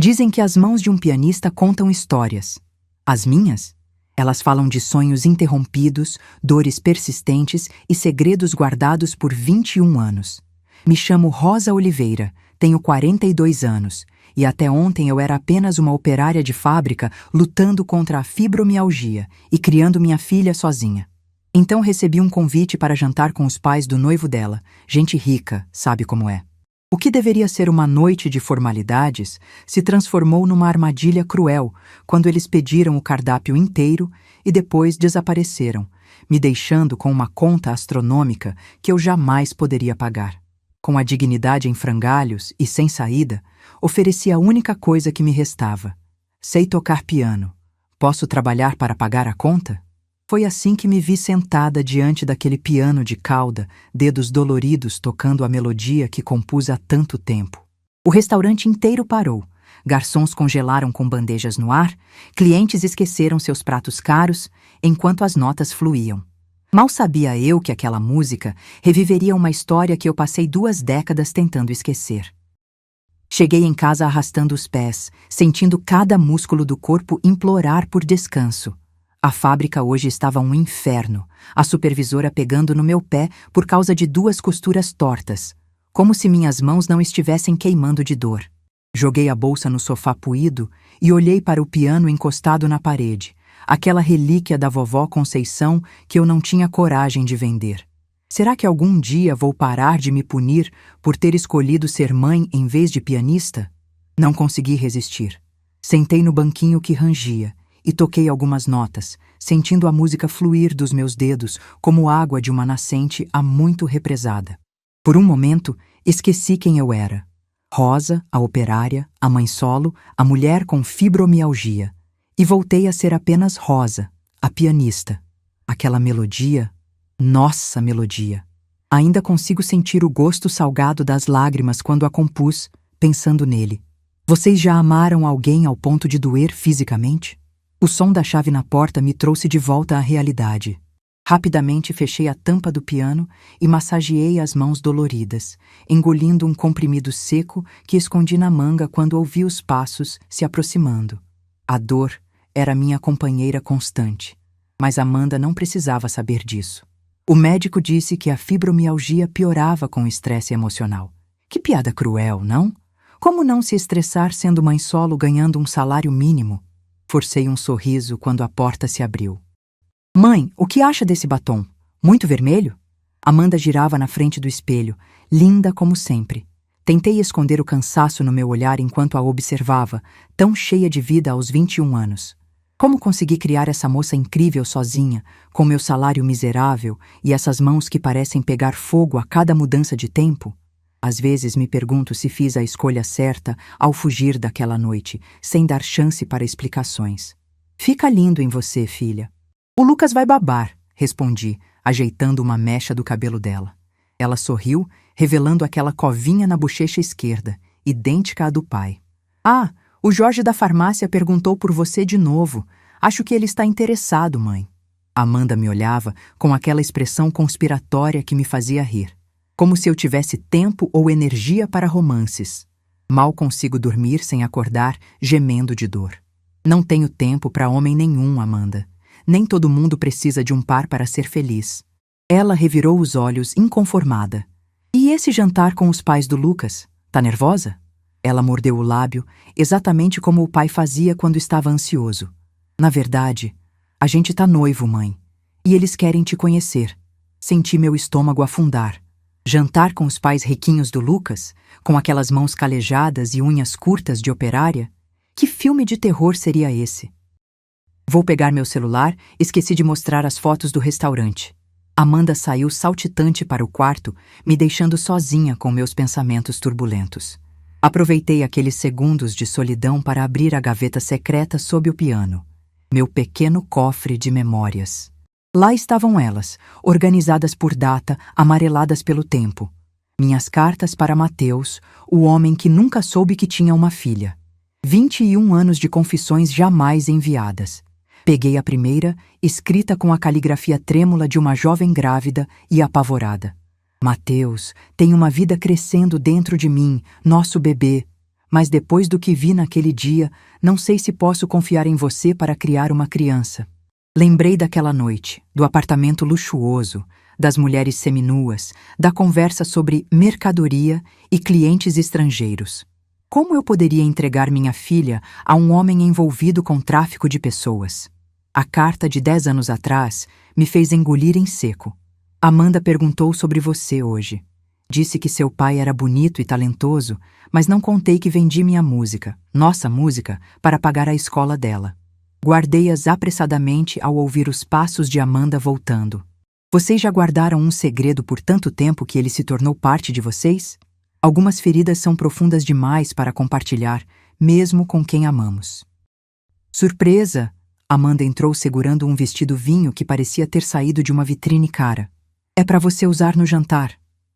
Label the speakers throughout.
Speaker 1: Dizem que as mãos de um pianista contam histórias. As minhas? Elas falam de sonhos interrompidos, dores persistentes e segredos guardados por 21 anos. Me chamo Rosa Oliveira, tenho 42 anos, e até ontem eu era apenas uma operária de fábrica lutando contra a fibromialgia e criando minha filha sozinha. Então recebi um convite para jantar com os pais do noivo dela, gente rica, sabe como é. O que deveria ser uma noite de formalidades se transformou numa armadilha cruel quando eles pediram o cardápio inteiro e depois desapareceram, me deixando com uma conta astronômica que eu jamais poderia pagar. Com a dignidade em frangalhos e sem saída, ofereci a única coisa que me restava. Sei tocar piano. Posso trabalhar para pagar a conta? Foi assim que me vi sentada diante daquele piano de cauda, dedos doloridos tocando a melodia que compus há tanto tempo. O restaurante inteiro parou. Garçons congelaram com bandejas no ar, clientes esqueceram seus pratos caros, enquanto as notas fluíam. Mal sabia eu que aquela música reviveria uma história que eu passei 2 décadas tentando esquecer. Cheguei em casa arrastando os pés, sentindo cada músculo do corpo implorar por descanso. A fábrica hoje estava um inferno, a supervisora pegando no meu pé por causa de 2 costuras tortas, como se minhas mãos não estivessem queimando de dor. Joguei a bolsa no sofá puído e olhei para o piano encostado na parede, aquela relíquia da vovó Conceição que eu não tinha coragem de vender. Será que algum dia vou parar de me punir por ter escolhido ser mãe em vez de pianista? Não consegui resistir. Sentei no banquinho que rangia e toquei algumas notas, sentindo a música fluir dos meus dedos como água de uma nascente há muito represada. Por um momento, esqueci quem eu era. Rosa, a operária, a mãe solo, a mulher com fibromialgia. E voltei a ser apenas Rosa, a pianista. Aquela melodia, nossa melodia. Ainda consigo sentir o gosto salgado das lágrimas quando a compus, pensando nele. Vocês já amaram alguém ao ponto de doer fisicamente? O som da chave na porta me trouxe de volta à realidade. Rapidamente fechei a tampa do piano e massageei as mãos doloridas, engolindo um comprimido seco que escondi na manga quando ouvi os passos se aproximando. A dor era minha companheira constante, mas Amanda não precisava saber disso. O médico disse que a fibromialgia piorava com o estresse emocional. Que piada cruel, não? Como não se estressar sendo mãe solo ganhando um salário mínimo? Forcei um sorriso quando a porta se abriu. Mãe, o que acha desse batom? Muito vermelho? Amanda girava na frente do espelho, linda como sempre. Tentei esconder o cansaço no meu olhar enquanto a observava, tão cheia de vida aos 21 anos. Como consegui criar essa moça incrível sozinha, com meu salário miserável e essas mãos que parecem pegar fogo a cada mudança de tempo? Às vezes me pergunto se fiz a escolha certa ao fugir daquela noite, sem dar chance para explicações. Fica lindo em você, filha. O Lucas vai babar, respondi, ajeitando uma mecha do cabelo dela. Ela sorriu, revelando aquela covinha na bochecha esquerda, idêntica à do pai. Ah, o Jorge da farmácia perguntou por você de novo. Acho que ele está interessado, mãe. Amanda me olhava com aquela expressão conspiratória que me fazia rir. Como se eu tivesse tempo ou energia para romances. Mal consigo dormir sem acordar, gemendo de dor. Não tenho tempo para homem nenhum, Amanda. Nem todo mundo precisa de um par para ser feliz. Ela revirou os olhos, inconformada. E esse jantar com os pais do Lucas? Tá nervosa? Ela mordeu o lábio, exatamente como o pai fazia quando estava ansioso. Na verdade, a gente tá noivo, mãe. E eles querem te conhecer. Senti meu estômago afundar. Jantar com os pais riquinhos do Lucas, com aquelas mãos calejadas e unhas curtas de operária? Que filme de terror seria esse? Vou pegar meu celular, esqueci de mostrar as fotos do restaurante. Amanda saiu saltitante para o quarto, me deixando sozinha com meus pensamentos turbulentos. Aproveitei aqueles segundos de solidão para abrir a gaveta secreta sob o piano. Meu pequeno cofre de memórias. Lá estavam elas, organizadas por data, amareladas pelo tempo. Minhas cartas para Mateus, o homem que nunca soube que tinha uma filha. 21 anos de confissões jamais enviadas. Peguei a primeira, escrita com a caligrafia trêmula de uma jovem grávida e apavorada. Mateus, tem uma vida crescendo dentro de mim, nosso bebê. Mas depois do que vi naquele dia, não sei se posso confiar em você para criar uma criança. Lembrei daquela noite, do apartamento luxuoso, das mulheres seminuas, da conversa sobre mercadoria e clientes estrangeiros. Como eu poderia entregar minha filha a um homem envolvido com tráfico de pessoas? A carta de 10 anos atrás me fez engolir em seco. Amanda perguntou sobre você hoje. Disse que seu pai era bonito e talentoso, mas não contei que vendi minha música, nossa música, para pagar a escola dela. Guardei-as apressadamente ao ouvir os passos de Amanda voltando. Vocês já guardaram um segredo por tanto tempo que ele se tornou parte de vocês? Algumas feridas são profundas demais para compartilhar, mesmo com quem amamos. Surpresa! Amanda entrou segurando um vestido vinho que parecia ter saído de uma vitrine cara. É para você usar no jantar.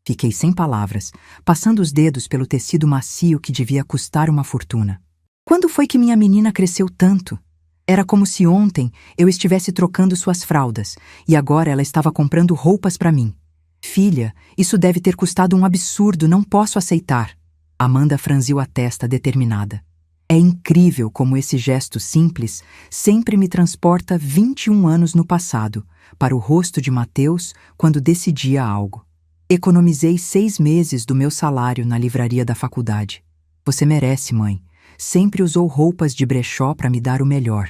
Speaker 1: Fiquei sem palavras, passando os dedos pelo tecido macio que devia custar uma fortuna. Quando foi que minha menina cresceu tanto? Era como se ontem eu estivesse trocando suas fraldas e agora ela estava comprando roupas para mim. Filha, isso deve ter custado um absurdo, não posso aceitar. Amanda franziu a testa determinada. É incrível como esse gesto simples sempre me transporta 21 anos no passado, para o rosto de Mateus quando decidia algo. Economizei 6 meses do meu salário na livraria da faculdade. Você merece, mãe. Sempre usou roupas de brechó para me dar o melhor.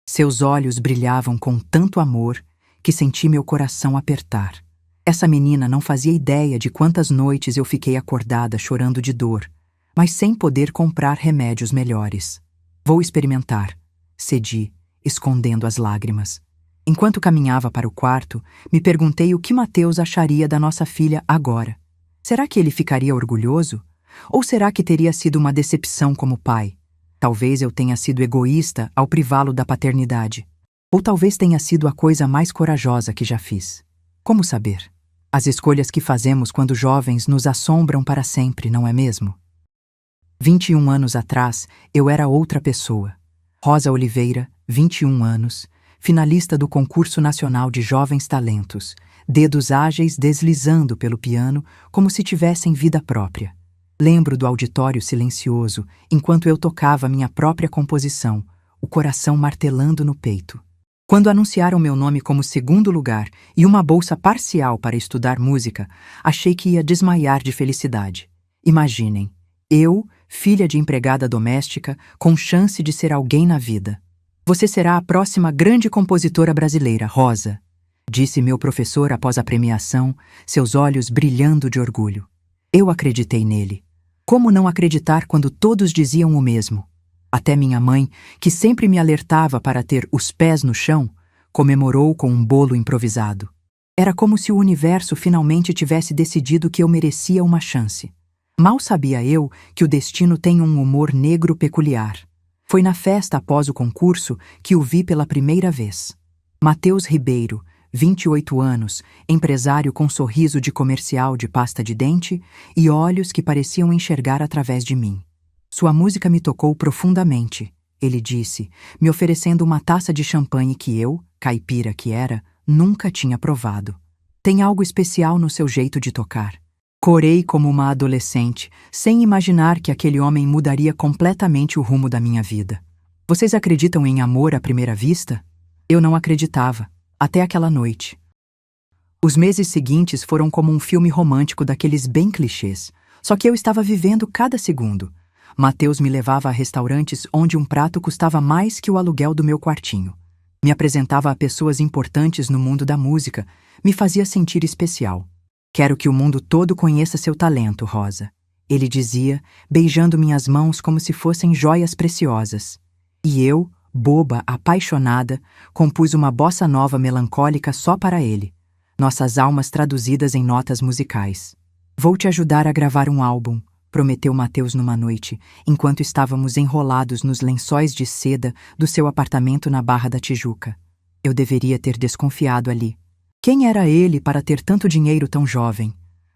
Speaker 1: Seus olhos brilhavam com tanto amor que senti meu coração apertar. Essa menina não fazia ideia de quantas noites eu fiquei acordada chorando de dor, mas sem poder comprar remédios melhores. Vou experimentar, cedi, escondendo as lágrimas. Enquanto caminhava para o quarto, me perguntei o que Mateus acharia da nossa filha agora. Será que ele ficaria orgulhoso? Ou será que teria sido uma decepção como pai? Talvez eu tenha sido egoísta ao privá-lo da paternidade. Ou talvez tenha sido a coisa mais corajosa que já fiz. Como saber? As escolhas que fazemos quando jovens nos assombram para sempre, não é mesmo? 21 anos atrás, eu era outra pessoa. Rosa Oliveira, 21 anos, finalista do Concurso Nacional de Jovens Talentos, dedos ágeis deslizando pelo piano como se tivessem vida própria. Lembro do auditório silencioso enquanto eu tocava minha própria composição, o coração martelando no peito. Quando anunciaram meu nome como segundo lugar e uma bolsa parcial para estudar música, achei que ia desmaiar de felicidade. Imaginem, eu, filha de empregada doméstica, com chance de ser alguém na vida. Você será a próxima grande compositora brasileira, Rosa, disse meu professor após a premiação, seus olhos brilhando de orgulho. Eu acreditei nele. Como não acreditar quando todos diziam o mesmo? Até minha mãe, que sempre me alertava para ter os pés no chão, comemorou com um bolo improvisado. Era como se o universo finalmente tivesse decidido que eu merecia uma chance. Mal sabia eu que o destino tem um humor negro peculiar. Foi na festa após o concurso que o vi pela primeira vez. Mateus Ribeiro, 28 anos, empresário com sorriso de comercial de pasta de dente e olhos que pareciam enxergar através de mim. Sua música me tocou profundamente, ele disse, me oferecendo uma taça de champanhe que eu, caipira que era, nunca tinha provado. Tem algo especial no seu jeito de tocar. Corei como uma adolescente, sem imaginar que aquele homem mudaria completamente o rumo da minha vida. Vocês acreditam em amor à primeira vista? Eu não acreditava, até aquela noite. Os meses seguintes foram como um filme romântico daqueles bem clichês, só que eu estava vivendo cada segundo. Mateus me levava a restaurantes onde um prato custava mais que o aluguel do meu quartinho. Me apresentava a pessoas importantes no mundo da música, me fazia sentir especial. Quero que o mundo todo conheça seu talento, Rosa. Ele dizia, beijando minhas mãos como se fossem joias preciosas. E eu, boba, apaixonada, compus uma bossa nova melancólica só para ele. Nossas almas traduzidas em notas musicais. Vou te ajudar a gravar um álbum, prometeu Mateus numa noite, enquanto estávamos enrolados nos lençóis de seda do seu apartamento na Barra da Tijuca. Eu deveria ter desconfiado ali. Quem era ele para ter tanto dinheiro tão jovem?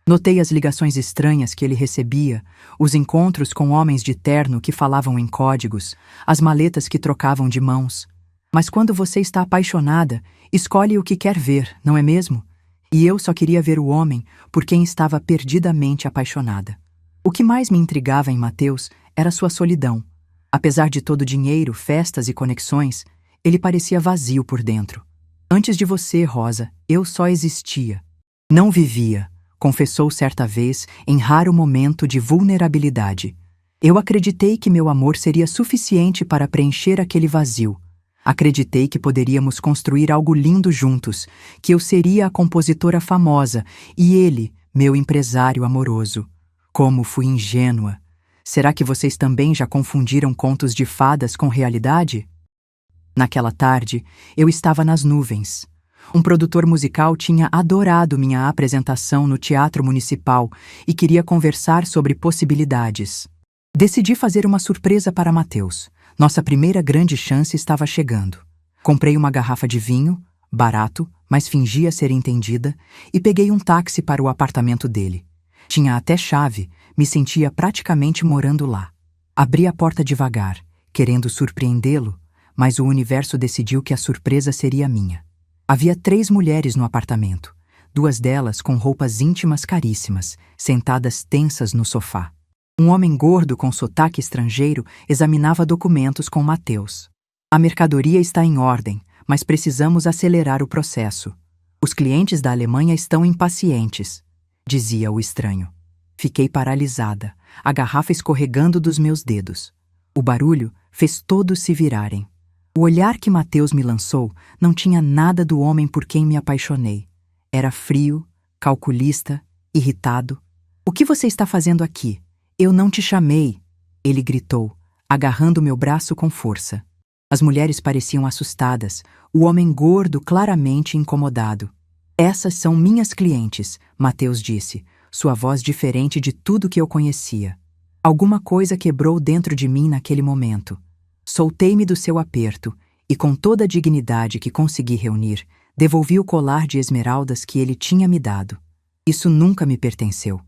Speaker 1: Notei as ligações estranhas que ele recebia, os encontros com homens de terno que falavam em códigos, as maletas que trocavam de mãos. Mas quando você está apaixonada, escolhe o que quer ver, não é mesmo? E eu só queria ver o homem por quem estava perdidamente apaixonada. O que mais me intrigava em Mateus era sua solidão. Apesar de todo o dinheiro, festas e conexões, ele parecia vazio por dentro. Antes de você, Rosa, eu só existia. Não vivia, confessou certa vez em raro momento de vulnerabilidade. Eu acreditei que meu amor seria suficiente para preencher aquele vazio. Acreditei que poderíamos construir algo lindo juntos, que eu seria a compositora famosa e ele, meu empresário amoroso. Como fui ingênua! Será que vocês também já confundiram contos de fadas com realidade? Naquela tarde, eu estava nas nuvens. Um produtor musical tinha adorado minha apresentação no Teatro Municipal e queria conversar sobre possibilidades. Decidi fazer uma surpresa para Mateus. Nossa primeira grande chance estava chegando. Comprei uma garrafa de vinho, barato, mas fingia ser entendida, e peguei um táxi para o apartamento dele. Tinha até chave, me sentia praticamente morando lá. Abri a porta devagar, querendo surpreendê-lo, mas o universo decidiu que a surpresa seria minha. Havia 3 mulheres no apartamento, 2 delas com roupas íntimas caríssimas, sentadas tensas no sofá. Um homem gordo com sotaque estrangeiro examinava documentos com Mateus. A mercadoria está em ordem, mas precisamos acelerar o processo. Os clientes da Alemanha estão impacientes, dizia o estranho. Fiquei paralisada, a garrafa escorregando dos meus dedos. O barulho fez todos se virarem. O olhar que Mateus me lançou não tinha nada do homem por quem me apaixonei. Era frio, calculista, irritado. "O que você está fazendo aqui? Eu não te chamei", ele gritou, agarrando meu braço com força. As mulheres pareciam assustadas, o homem gordo claramente incomodado. "Essas são minhas clientes", Mateus disse, sua voz diferente de tudo que eu conhecia. Alguma coisa quebrou dentro de mim naquele momento. Soltei-me do seu aperto e, com toda a dignidade que consegui reunir, devolvi o colar de esmeraldas que ele tinha me dado. "Isso nunca me pertenceu.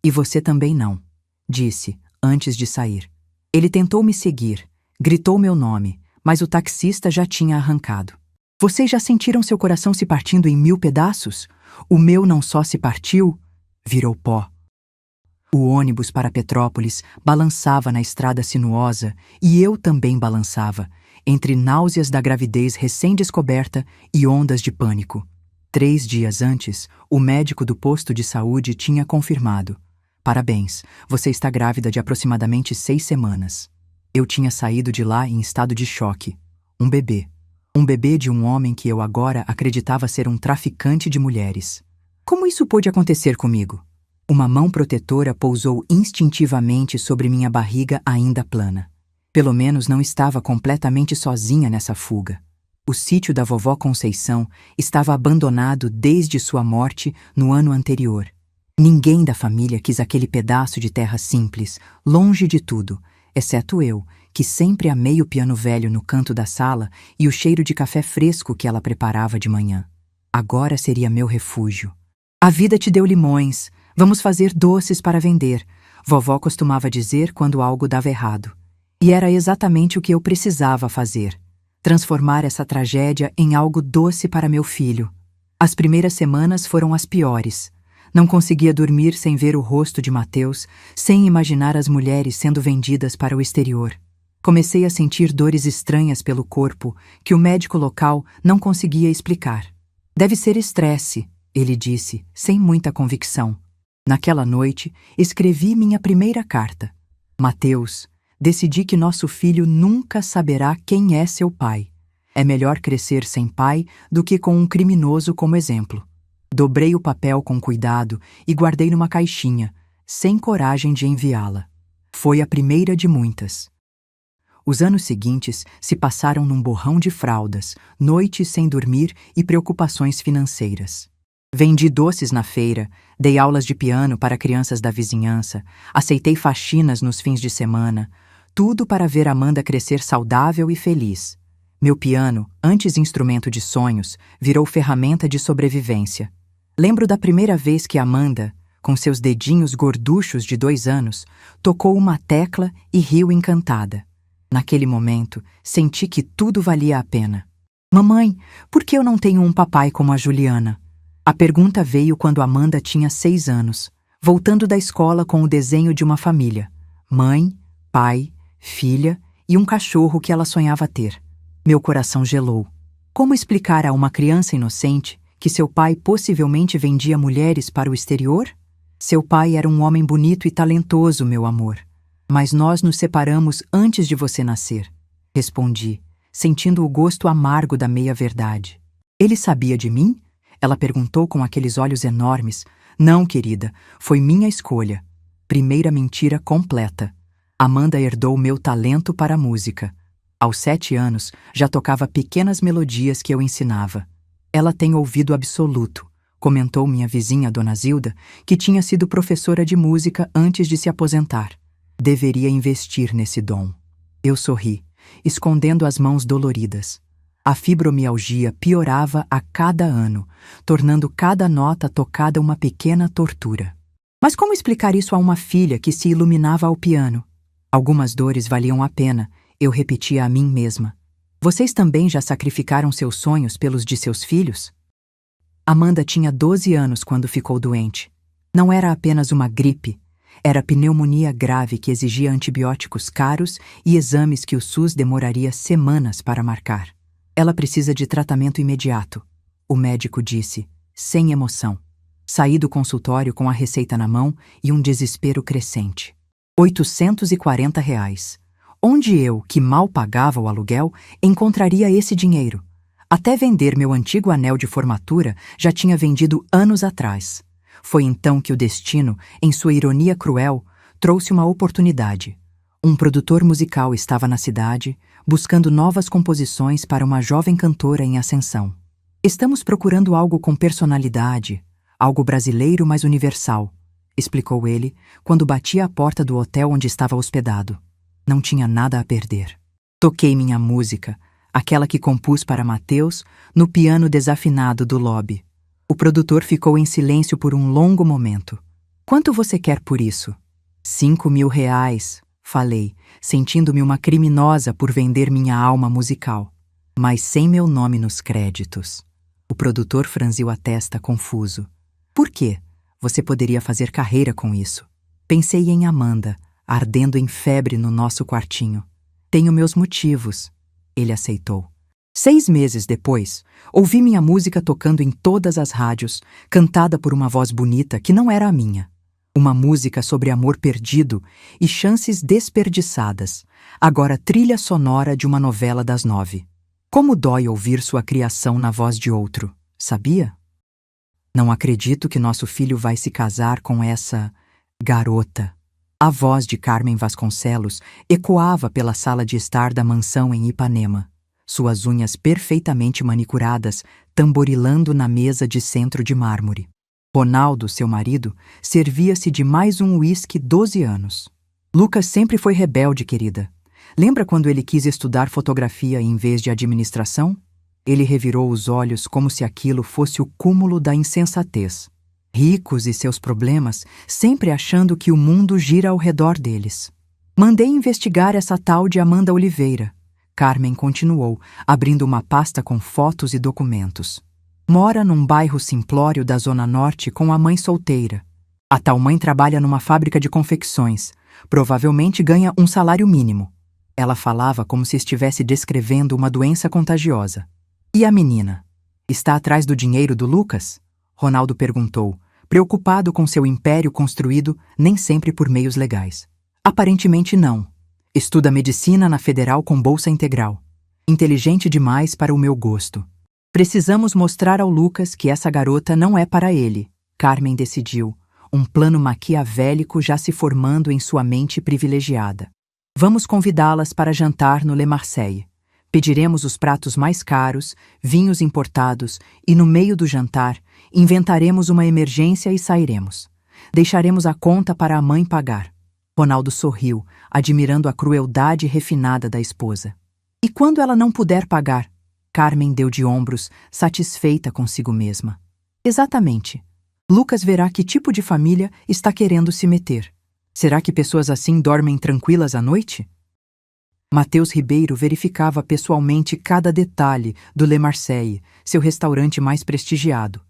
Speaker 1: E você também não", disse, antes de sair. Ele tentou me seguir, gritou meu nome, mas o taxista já tinha arrancado. "Vocês já sentiram seu coração se partindo em 1000 pedaços? O meu não só se partiu, virou pó." O ônibus para Petrópolis balançava na estrada sinuosa e eu também balançava, entre náuseas da gravidez recém-descoberta e ondas de pânico. 3 dias antes, o médico do posto de saúde tinha confirmado: "Parabéns, você está grávida de aproximadamente 6 semanas." Eu tinha saído de lá em estado de choque. Um bebê. Um bebê de um homem que eu agora acreditava ser um traficante de mulheres. Como isso pôde acontecer comigo? Uma mão protetora pousou instintivamente sobre minha barriga ainda plana. Pelo menos não estava completamente sozinha nessa fuga. O sítio da vovó Conceição estava abandonado desde sua morte no ano anterior. Ninguém da família quis aquele pedaço de terra simples, longe de tudo, exceto eu, que sempre amei o piano velho no canto da sala e o cheiro de café fresco que ela preparava de manhã. Agora seria meu refúgio. "A vida te deu limões. Vamos fazer doces para vender", vovó costumava dizer quando algo dava errado. E era exatamente o que eu precisava fazer: transformar essa tragédia em algo doce para meu filho. As primeiras semanas foram as piores. Não conseguia dormir sem ver o rosto de Mateus, sem imaginar as mulheres sendo vendidas para o exterior. Comecei a sentir dores estranhas pelo corpo que o médico local não conseguia explicar. "Deve ser estresse", ele disse, sem muita convicção. Naquela noite, escrevi minha primeira carta. "Mateus, decidi que nosso filho nunca saberá quem é seu pai. É melhor crescer sem pai do que com um criminoso como exemplo." Dobrei o papel com cuidado e guardei numa caixinha, sem coragem de enviá-la. Foi a primeira de muitas. Os anos seguintes se passaram num borrão de fraldas, noites sem dormir e preocupações financeiras. Vendi doces na feira, dei aulas de piano para crianças da vizinhança, aceitei faxinas nos fins de semana, tudo para ver Amanda crescer saudável e feliz. Meu piano, antes instrumento de sonhos, virou ferramenta de sobrevivência. Lembro da primeira vez que Amanda, com seus dedinhos gorduchos de 2 anos, tocou uma tecla e riu encantada. Naquele momento, senti que tudo valia a pena. "Mamãe, por que eu não tenho um papai como a Juliana?" A pergunta veio quando Amanda tinha 6 anos. voltando da escola com o desenho de uma família: mãe, pai, filha e um cachorro que ela sonhava ter. Meu coração gelou. Como explicar a uma criança inocente que seu pai possivelmente vendia mulheres para o exterior? Seu pai era um homem bonito e talentoso, meu amor. Mas nós nos separamos antes de você nascer, respondi, sentindo o gosto amargo da meia-verdade. Ele sabia de mim? Ela perguntou com aqueles olhos enormes. Não, querida, foi minha escolha. Primeira mentira completa. Amanda herdou meu talento para a música. Aos 7 anos, já tocava pequenas melodias que eu ensinava. Ela tem ouvido absoluto, comentou minha vizinha, Dona Zilda, que tinha sido professora de música antes de se aposentar. Deveria investir nesse dom. Eu sorri, escondendo as mãos doloridas. A fibromialgia piorava a cada ano, tornando cada nota tocada uma pequena tortura. Mas como explicar isso a uma filha que se iluminava ao piano? Algumas dores valiam a pena, eu repetia a mim mesma. Vocês também já sacrificaram seus sonhos pelos de seus filhos? Amanda tinha 12 anos quando ficou doente. Não era apenas uma gripe, era pneumonia grave que exigia antibióticos caros e exames que o SUS demoraria semanas para marcar. Ela precisa de tratamento imediato, o médico disse, sem emoção. Saí do consultório com a receita na mão e um desespero crescente. R$ 840. Onde eu, que mal pagava o aluguel, encontraria esse dinheiro? Até vender meu antigo anel de formatura já tinha vendido anos atrás. Foi então que o destino, em sua ironia cruel, trouxe uma oportunidade. Um produtor musical estava na cidade, buscando novas composições para uma jovem cantora em ascensão. Estamos procurando algo com personalidade, algo brasileiro mas universal, explicou ele, quando batia à porta do hotel onde estava hospedado. Não tinha nada a perder. Toquei minha música, aquela que compus para Mateus, no piano desafinado do lobby. O produtor ficou em silêncio por um longo momento. Quanto você quer por isso? R$ 5.000, falei, sentindo-me uma criminosa por vender minha alma musical. Mas sem meu nome nos créditos. O produtor franziu a testa, confuso. Por quê? Você poderia fazer carreira com isso. Pensei em Amanda, ardendo em febre no nosso quartinho. Tenho meus motivos. Ele aceitou. 6 meses depois, ouvi minha música tocando em todas as rádios, cantada por uma voz bonita que não era a minha. Uma música sobre amor perdido e chances desperdiçadas, agora trilha sonora de uma novela das 9. Como dói ouvir sua criação na voz de outro, sabia? Não acredito que nosso filho vai se casar com essa garota. A voz de Carmen Vasconcelos ecoava pela sala de estar da mansão em Ipanema, suas unhas perfeitamente manicuradas tamborilando na mesa de centro de mármore. Ronaldo, seu marido, servia-se de mais um uísque 12 anos. Lucas sempre foi rebelde, querida. Lembra quando ele quis estudar fotografia em vez de administração? Ele revirou os olhos como se aquilo fosse o cúmulo da insensatez. Ricos e seus problemas, sempre achando que o mundo gira ao redor deles. Mandei investigar essa tal de Amanda Oliveira. Carmen continuou, abrindo uma pasta com fotos e documentos. Mora num bairro simplório da Zona Norte com a mãe solteira. A tal mãe trabalha numa fábrica de confecções. Provavelmente ganha um salário mínimo. Ela falava como se estivesse descrevendo uma doença contagiosa. E a menina? Está atrás do dinheiro do Lucas? Ronaldo perguntou, preocupado com seu império construído nem sempre por meios legais. Aparentemente não. Estuda medicina na Federal com bolsa integral. Inteligente demais para o meu gosto. Precisamos mostrar ao Lucas que essa garota não é para ele, Carmen decidiu, um plano maquiavélico já se formando em sua mente privilegiada. Vamos convidá-las para jantar no Le Marseille. Pediremos os pratos mais caros, vinhos importados, e no meio do jantar, inventaremos uma emergência e sairemos. Deixaremos a conta para a mãe pagar. Ronaldo sorriu, admirando a crueldade refinada da esposa. E quando ela não puder pagar? Carmen deu de ombros, satisfeita consigo mesma. Exatamente. Lucas verá que tipo de família está querendo se meter. Será que pessoas assim dormem tranquilas à noite? Mateus Ribeiro verificava pessoalmente cada detalhe do Le Marseille, seu restaurante mais prestigiado.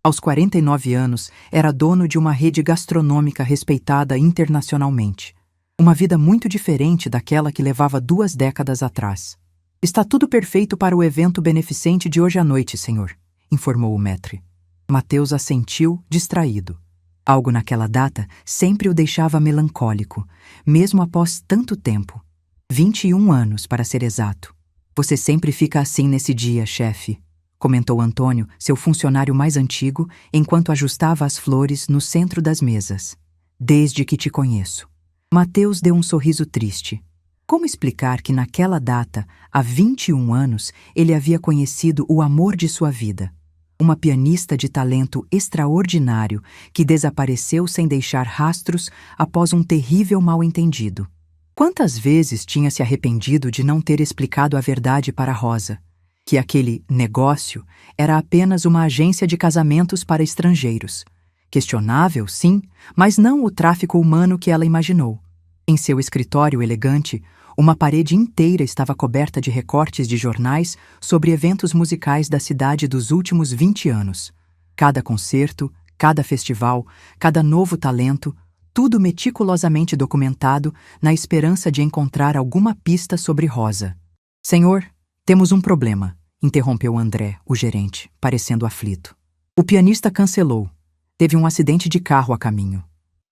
Speaker 1: Aos 49 anos, era dono de uma rede gastronômica respeitada internacionalmente. Uma vida muito diferente daquela que levava 2 décadas atrás. Está tudo perfeito para o evento beneficente de hoje à noite, senhor, informou o maître. Mateus assentiu, distraído. Algo naquela data sempre o deixava melancólico, mesmo após tanto tempo. 21 anos, para ser exato. Você sempre fica assim nesse dia, chefe, comentou Antônio, seu funcionário mais antigo, enquanto ajustava as flores no centro das mesas. Desde que te conheço. Mateus deu um sorriso triste. Como explicar que naquela data, há 21 anos, ele havia conhecido o amor de sua vida? Uma pianista de talento extraordinário que desapareceu sem deixar rastros após um terrível mal-entendido. Quantas vezes tinha se arrependido de não ter explicado a verdade para Rosa? Que aquele negócio era apenas uma agência de casamentos para estrangeiros. Questionável, sim, mas não o tráfico humano que ela imaginou. Em seu escritório elegante, uma parede inteira estava coberta de recortes de jornais sobre eventos musicais da cidade dos últimos 20 anos. Cada concerto, cada festival, cada novo talento, tudo meticulosamente documentado na esperança de encontrar alguma pista sobre Rosa. Senhor, temos um problema, interrompeu André, o gerente, parecendo aflito. O pianista cancelou. Teve um acidente de carro a caminho.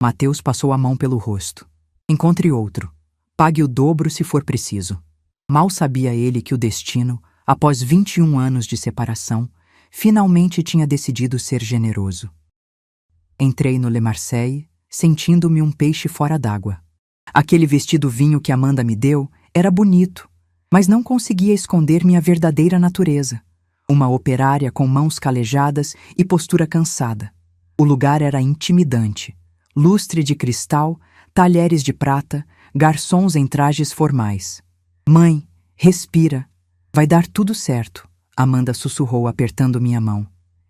Speaker 1: Mateus passou a mão pelo rosto. Encontre outro. Pague o dobro se for preciso. Mal sabia ele que o destino, após 21 anos de separação, finalmente tinha decidido ser generoso. Entrei no Le Marseille, sentindo-me um peixe fora d'água. Aquele vestido vinho que Amanda me deu era bonito, mas não conseguia esconder minha verdadeira natureza. Uma operária com mãos calejadas e postura cansada. O lugar era intimidante. Lustre de cristal, talheres de prata, garçons em trajes formais. Mãe, respira. Vai dar tudo certo, Amanda sussurrou apertando minha mão.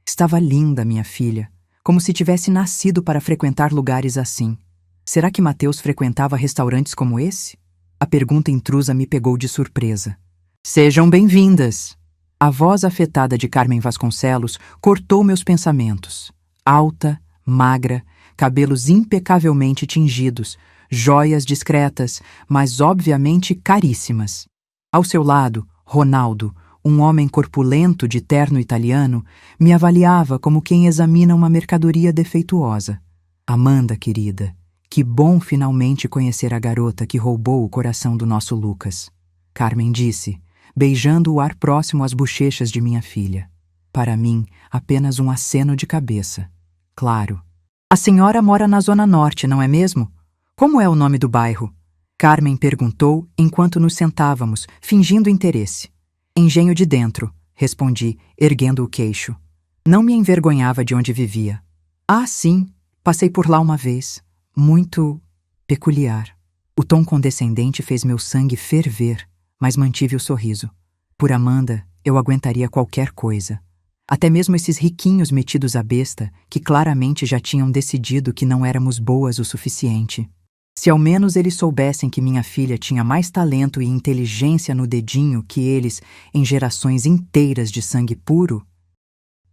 Speaker 1: Estava linda, minha filha, como se tivesse nascido para frequentar lugares assim. Será que Mateus frequentava restaurantes como esse? A pergunta intrusa me pegou de surpresa. Sejam bem-vindas! A voz afetada de Carmen Vasconcelos cortou meus pensamentos. Alta, magra, cabelos impecavelmente tingidos, joias discretas, mas obviamente caríssimas. Ao seu lado, Ronaldo, um homem corpulento de terno italiano, me avaliava como quem examina uma mercadoria defeituosa. Amanda, querida, que bom finalmente conhecer a garota que roubou o coração do nosso Lucas. Carmen disse, beijando o ar próximo às bochechas de minha filha. Para mim, apenas um aceno de cabeça. Claro. A senhora mora na Zona Norte, não é mesmo? Como é o nome do bairro? Carmen perguntou enquanto nos sentávamos, fingindo interesse. Engenho de Dentro, respondi, erguendo o queixo. Não me envergonhava de onde vivia. Ah, sim, passei por lá uma vez. Muito peculiar. O tom condescendente fez meu sangue ferver, mas mantive o sorriso. Por Amanda, eu aguentaria qualquer coisa. Até mesmo esses riquinhos metidos à besta, que claramente já tinham decidido que não éramos boas o suficiente. Se ao menos eles soubessem que minha filha tinha mais talento e inteligência no dedinho que eles em gerações inteiras de sangue puro.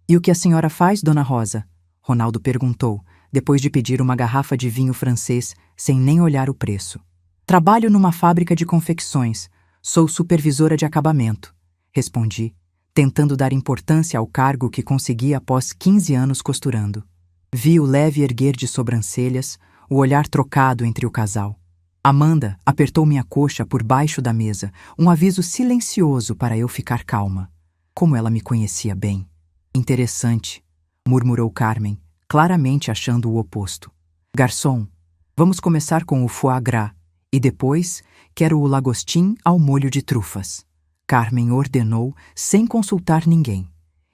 Speaker 1: E o que a senhora faz, Dona Rosa? Ronaldo perguntou, depois de pedir uma garrafa de vinho francês sem nem olhar o preço. Trabalho numa fábrica de confecções. Sou supervisora de acabamento, respondi, tentando dar importância ao cargo que consegui após 15 anos costurando. Vi o leve erguer de sobrancelhas, o olhar trocado entre o casal. Amanda apertou minha coxa por baixo da mesa, um aviso silencioso para eu ficar calma. Como ela me conhecia bem. Interessante, murmurou Carmen, claramente achando o oposto. Garçom, vamos começar com o foie gras, e depois quero o lagostim ao molho de trufas. Carmen ordenou, sem consultar ninguém.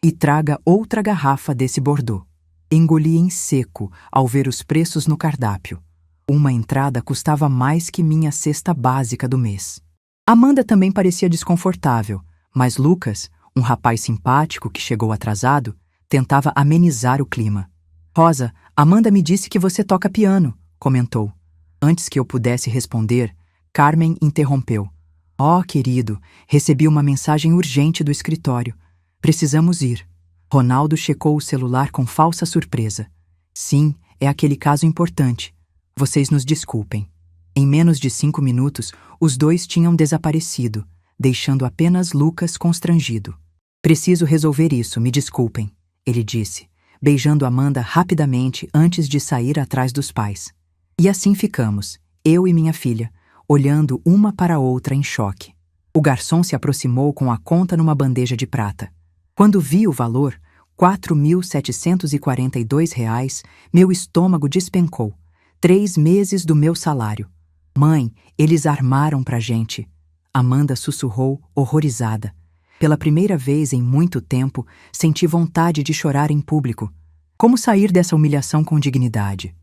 Speaker 1: E traga outra garrafa desse Bordeaux. Engoli em seco ao ver os preços no cardápio. Uma entrada custava mais que minha cesta básica do mês. Amanda também parecia desconfortável, mas Lucas, um rapaz simpático que chegou atrasado, tentava amenizar o clima. Rosa, Amanda me disse que você toca piano, comentou. Antes que eu pudesse responder, Carmen interrompeu. Oh, querido, recebi uma mensagem urgente do escritório. Precisamos ir. Ronaldo checou o celular com falsa surpresa. Sim, é aquele caso importante. Vocês nos desculpem. Em menos de 5 minutos, os dois tinham desaparecido, deixando apenas Lucas constrangido. Preciso resolver isso, me desculpem, ele disse, beijando Amanda rapidamente antes de sair atrás dos pais. E assim ficamos, eu e minha filha, olhando uma para a outra em choque. O garçom se aproximou com a conta numa bandeja de prata. Quando vi o valor, R$ 4.742, meu estômago despencou. 3 meses do meu salário. Mãe, eles armaram pra gente. Amanda sussurrou, horrorizada. Pela primeira vez em muito tempo, senti vontade de chorar em público. Como sair dessa humilhação com dignidade?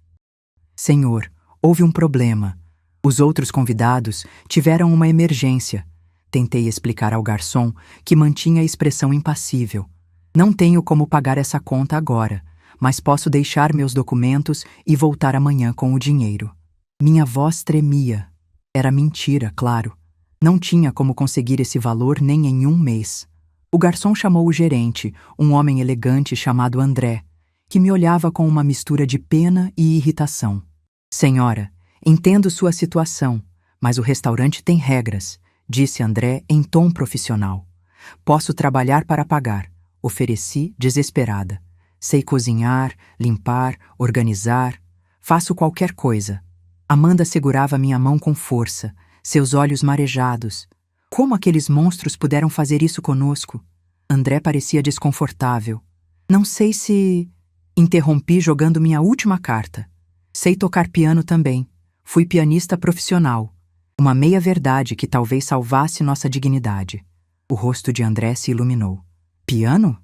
Speaker 1: Senhor, houve um problema. Os outros convidados tiveram uma emergência. Tentei explicar ao garçom, que mantinha a expressão impassível. Não tenho como pagar essa conta agora, mas posso deixar meus documentos e voltar amanhã com o dinheiro. Minha voz tremia. Era mentira, claro. Não tinha como conseguir esse valor nem em 1 mês. O garçom chamou o gerente, um homem elegante chamado André, que me olhava com uma mistura de pena e irritação. Senhora, entendo sua situação, mas o restaurante tem regras, disse André em tom profissional. Posso trabalhar para pagar, ofereci desesperada. Sei cozinhar, limpar, organizar. Faço qualquer coisa. Amanda segurava minha mão com força, seus olhos marejados. Como aqueles monstros puderam fazer isso conosco? André parecia desconfortável. Não sei se... Interrompi jogando minha última carta. Sei tocar piano também. Fui pianista profissional. Uma meia-verdade que talvez salvasse nossa dignidade. O rosto de André se iluminou. Piano?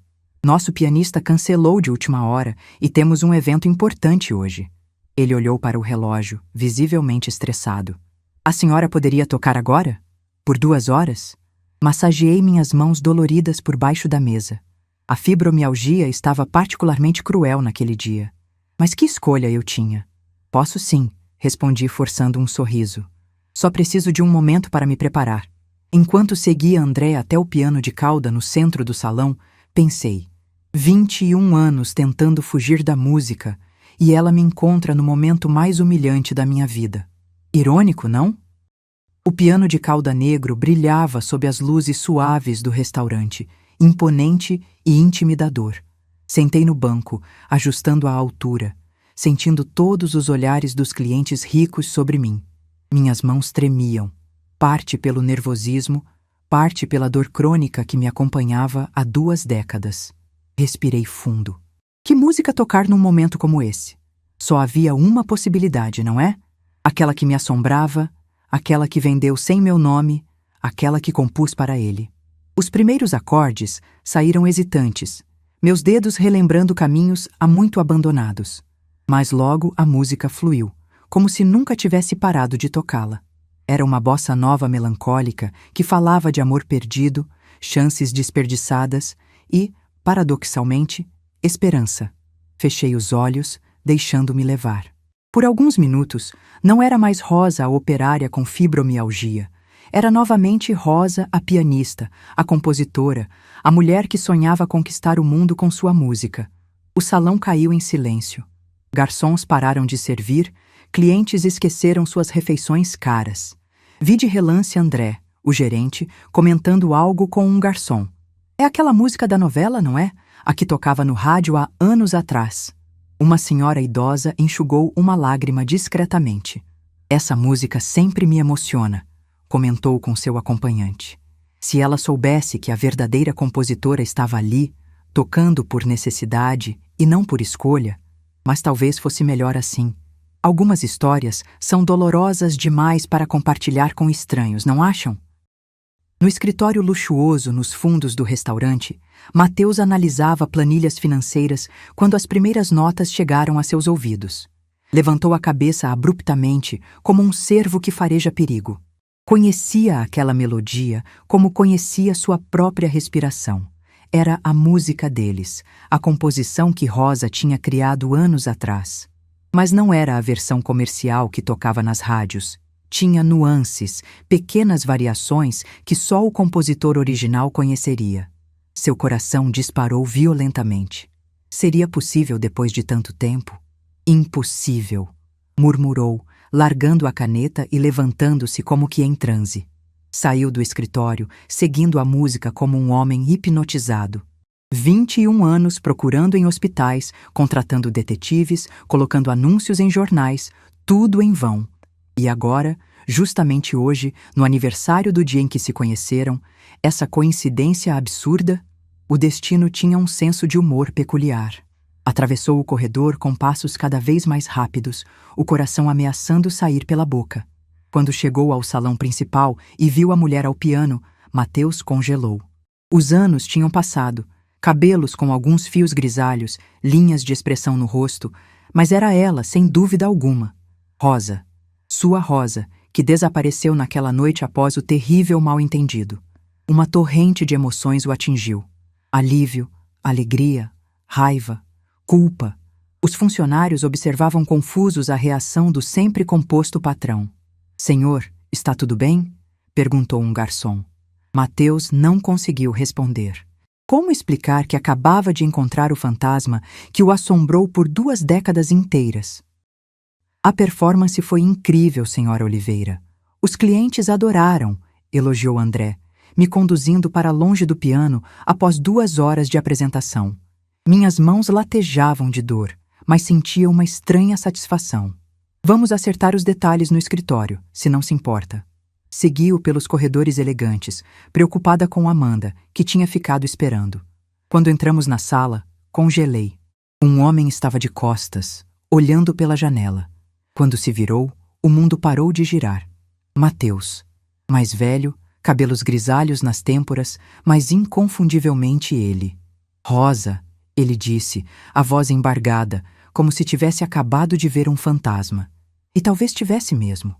Speaker 1: Nosso pianista cancelou de última hora e temos um evento importante hoje. Ele olhou para o relógio, visivelmente estressado. A senhora poderia tocar agora? Por 2 horas? Massageei minhas mãos doloridas por baixo da mesa. A fibromialgia estava particularmente cruel naquele dia. Mas que escolha eu tinha? Posso sim, respondi forçando um sorriso. Só preciso de um momento para me preparar. Enquanto seguia André até o piano de cauda no centro do salão, pensei. 21 anos tentando fugir da música, e ela me encontra no momento mais humilhante da minha vida. Irônico, não? O piano de cauda negro brilhava sob as luzes suaves do restaurante, imponente e intimidador. Sentei no banco, ajustando a altura, sentindo todos os olhares dos clientes ricos sobre mim. Minhas mãos tremiam, parte pelo nervosismo, parte pela dor crônica que me acompanhava há 2 décadas. Respirei fundo. Que música tocar num momento como esse? Só havia uma possibilidade, não é? Aquela que me assombrava, aquela que vendeu sem meu nome, aquela que compus para ele. Os primeiros acordes saíram hesitantes, meus dedos relembrando caminhos há muito abandonados. Mas logo a música fluiu, como se nunca tivesse parado de tocá-la. Era uma bossa nova melancólica que falava de amor perdido, chances desperdiçadas e, paradoxalmente, esperança. Fechei os olhos, deixando-me levar. Por alguns minutos, não era mais Rosa a operária com fibromialgia. Era novamente Rosa a pianista, a compositora, a mulher que sonhava conquistar o mundo com sua música. O salão caiu em silêncio. Garçons pararam de servir, clientes esqueceram suas refeições caras. Vi de relance André, o gerente, comentando algo com um garçom. É aquela música da novela, não é? A que tocava no rádio há anos atrás. Uma senhora idosa enxugou uma lágrima discretamente. Essa música sempre me emociona, comentou com seu acompanhante. Se ela soubesse que a verdadeira compositora estava ali, tocando por necessidade e não por escolha, mas talvez fosse melhor assim. Algumas histórias são dolorosas demais para compartilhar com estranhos, não acham? No escritório luxuoso nos fundos do restaurante, Mateus analisava planilhas financeiras quando as primeiras notas chegaram a seus ouvidos. Levantou a cabeça abruptamente, como um cervo que fareja perigo. Conhecia aquela melodia como conhecia sua própria respiração. Era a música deles, a composição que Rosa tinha criado anos atrás. Mas não era a versão comercial que tocava nas rádios. Tinha nuances, pequenas variações que só o compositor original conheceria. Seu coração disparou violentamente. Seria possível depois de tanto tempo? Impossível, murmurou, largando a caneta e levantando-se como que em transe. Saiu do escritório, seguindo a música como um homem hipnotizado. 21 anos procurando em hospitais, contratando detetives, colocando anúncios em jornais, tudo em vão. E agora, justamente hoje, no aniversário do dia em que se conheceram, essa coincidência absurda, o destino tinha um senso de humor peculiar. Atravessou o corredor com passos cada vez mais rápidos, o coração ameaçando sair pela boca. Quando chegou ao salão principal e viu a mulher ao piano, Mateus congelou. Os anos tinham passado, cabelos com alguns fios grisalhos, linhas de expressão no rosto, mas era ela, sem dúvida alguma. Rosa. Sua Rosa, que desapareceu naquela noite após o terrível mal-entendido. Uma torrente de emoções o atingiu. Alívio, alegria, raiva, culpa. Os funcionários observavam confusos a reação do sempre composto patrão. "Senhor, está tudo bem?" perguntou um garçom. Mateus não conseguiu responder. Como explicar que acabava de encontrar o fantasma que o assombrou por 2 décadas inteiras? "A performance foi incrível, senhora Oliveira. Os clientes adoraram", elogiou André, me conduzindo para longe do piano após 2 horas de apresentação. Minhas mãos latejavam de dor, mas sentia uma estranha satisfação. "Vamos acertar os detalhes no escritório, se não se importa." Segui-o pelos corredores elegantes, preocupada com Amanda, que tinha ficado esperando. Quando entramos na sala, congelei. Um homem estava de costas, olhando pela janela. Quando se virou, o mundo parou de girar. Mateus. Mais velho, cabelos grisalhos nas têmporas, mas inconfundivelmente ele. "Rosa", ele disse, a voz embargada, como se tivesse acabado de ver um fantasma. E talvez tivesse mesmo.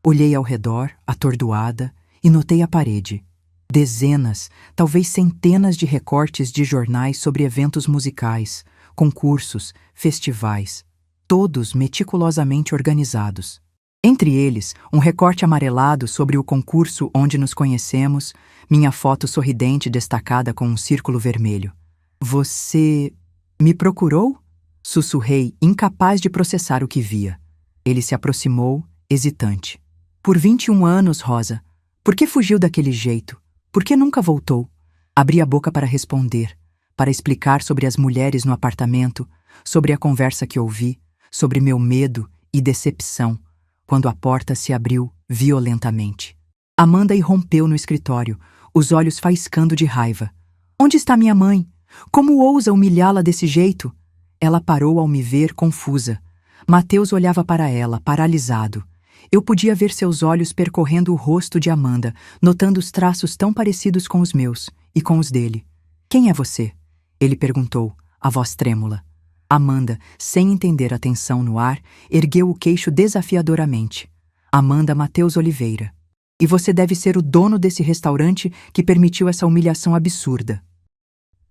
Speaker 1: Olhei ao redor, atordoada, e notei a parede. Dezenas, talvez centenas de recortes de jornais sobre eventos musicais, concursos, festivais, todos meticulosamente organizados. Entre eles, um recorte amarelado sobre o concurso onde nos conhecemos, minha foto sorridente destacada com um círculo vermelho. "Você me procurou?" Sussurrei, incapaz de processar o que via. Ele se aproximou, hesitante. "Por 21 anos, Rosa. Por que fugiu daquele jeito? Por que nunca voltou?" Abri a boca para responder, para explicar sobre as mulheres no apartamento, sobre a conversa que ouvi, sobre meu medo e decepção, quando a porta se abriu violentamente. Amanda irrompeu no escritório, os olhos faiscando de raiva. "Onde está minha mãe? Como ousa humilhá-la desse jeito?" Ela parou ao me ver confusa. Mateus olhava para ela, paralisado. Eu podia ver seus olhos percorrendo o rosto de Amanda, notando os traços tão parecidos com os meus e com os dele. "Quem é você?" ele perguntou, a voz trêmula. Amanda, sem entender a tensão no ar, ergueu o queixo desafiadoramente. "Amanda Mateus Oliveira. E você deve ser o dono desse restaurante que permitiu essa humilhação absurda."